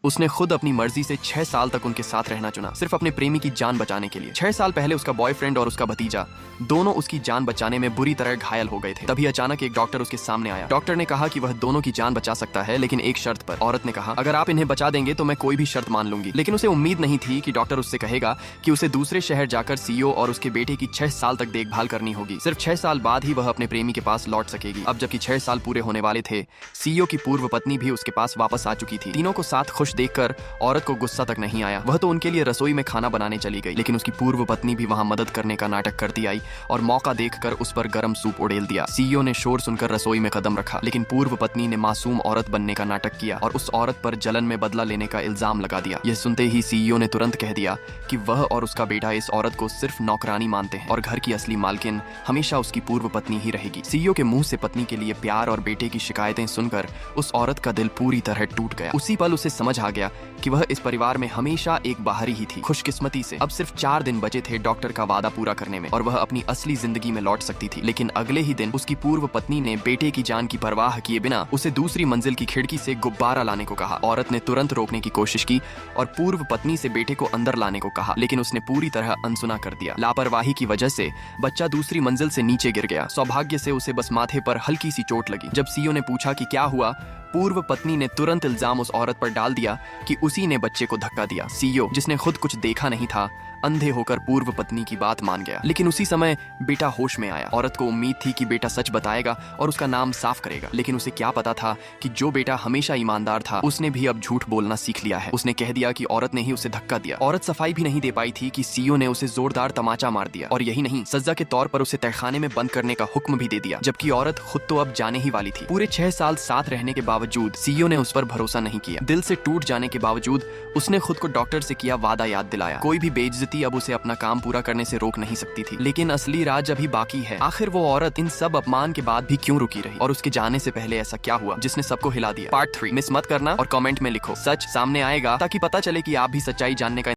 उसने खुद अपनी मर्जी से 6 साल तक उनके साथ रहना चुना, सिर्फ अपने प्रेमी की जान बचाने के लिए। 6 साल पहले उसका बॉयफ्रेंड और उसका भतीजा दोनों उसकी जान बचाने में बुरी तरह घायल हो गए थे। तभी अचानक एक डॉक्टर उसके सामने आया। डॉक्टर ने कहा कि वह दोनों की जान बचा सकता है, लेकिन एक शर्त पर। औरत ने कहा, अगर आप इन्हें बचा देंगे तो मैं कोई भी शर्त मान लूंगी। लेकिन उसे उम्मीद नहीं थी कि डॉक्टर उससे कहेगा कि उसे दूसरे शहर जाकर सीईओ और उसके बेटे की 6 साल तक देखभाल करनी होगी। सिर्फ 6 साल बाद ही वह अपने प्रेमी के पास लौट सकेगी। अब जबकि 6 साल पूरे होने वाले थे, सीईओ की पूर्व पत्नी भी उसके पास वापस आ चुकी थी। तीनों को साथ खुश देखकर औरत को गुस्सा तक नहीं आया। वह तो उनके लिए रसोई में खाना बनाने चली गई, लेकिन उसकी पूर्व पत्नी भी वहां मदद करने का नाटक करती आई और मौका देखकर उस पर गर्म सूप उड़ेल दिया। सीईओ ने शोर सुनकर रसोई में कदम रखा, लेकिन पूर्व पत्नी ने मासूम औरत बनने का नाटक किया और उस औरत पर जलन में बदला लेने का इल्जाम लगा दिया। यह सुनते ही सीईओ ने तुरंत कह दिया कि वह और उसका बेटा इस औरत को सिर्फ नौकरानी मानते हैं और घर की असली मालकिन हमेशा उसकी पूर्व पत्नी ही रहेगी। सीईओ के मुंह से पत्नी के लिए प्यार और बेटे की शिकायतें सुनकर उस औरत का दिल पूरी तरह टूट गया। उसी पल उसे समझ आ गया कि वह इस परिवार में हमेशा एक बाहरी ही थी। खुशकिस्मती से अब सिर्फ 4 दिन बचे थे डॉक्टर का वादा पूरा करने में और वह अपनी असली जिंदगी में लौट सकती थी। लेकिन अगले ही दिन उसकी पूर्व पत्नी ने बेटे की जान की परवाह किए बिना उसे दूसरी मंजिल की खिड़की से गुब्बारा लाने को कहा। औरत ने तुरंत रोकने की कोशिश की और पूर्व पत्नी से बेटे को अंदर लाने को कहा, लेकिन उसने पूरी तरह अनसुना कर दिया। लापरवाही की वजह से बच्चा दूसरी मंजिल से नीचे गिर गया। सौभाग्य से उसे बस माथे पर हल्की सी चोट लगी। जब सीईओ ने पूछा कि क्या हुआ, पूर्व पत्नी ने तुरंत इल्जाम उस औरत पर डाल दिया कि उसी ने बच्चे को धक्का दिया। सीईओ, जिसने खुद कुछ देखा नहीं था, अंधे होकर पूर्व पत्नी की बात मान गया। लेकिन उसी समय बेटा होश में आया। औरत को उम्मीद थी कि बेटा सच बताएगा और उसका नाम साफ करेगा, लेकिन उसे क्या पता था कि जो बेटा हमेशा ईमानदार था, उसने भी अब झूठ बोलना सीख लिया है। उसने कह दिया कि औरत ने ही उसे धक्का दिया। औरत सफाई भी नहीं दे पाई थी कि सीईओ ने उसे जोरदार तमाचा मार दिया और यही नहीं, सजा के तौर पर उसे तहखाने में बंद करने का हुक्म भी दे दिया, जबकि औरत खुद तो अब जाने ही वाली थी। पूरे 6 साल साथ रहने के बावजूद सीईओ ने उस पर भरोसा नहीं किया। दिल से टूट जाने के बावजूद उसने खुद को डॉक्टर से किया वादा याद दिलाया। कोई भी बेइज्जती अब उसे अपना काम पूरा करने से रोक नहीं सकती थी। लेकिन असली राज अभी बाकी है। आखिर वो औरत इन सब अपमान के बाद भी क्यों रुकी रही और उसके जाने से पहले ऐसा क्या हुआ जिसने सबको हिला दिया। पार्ट 3 मिस मत करना और कमेंट में लिखो। सच सामने आएगा ताकि पता चले कि आप भी सच्चाई जानने का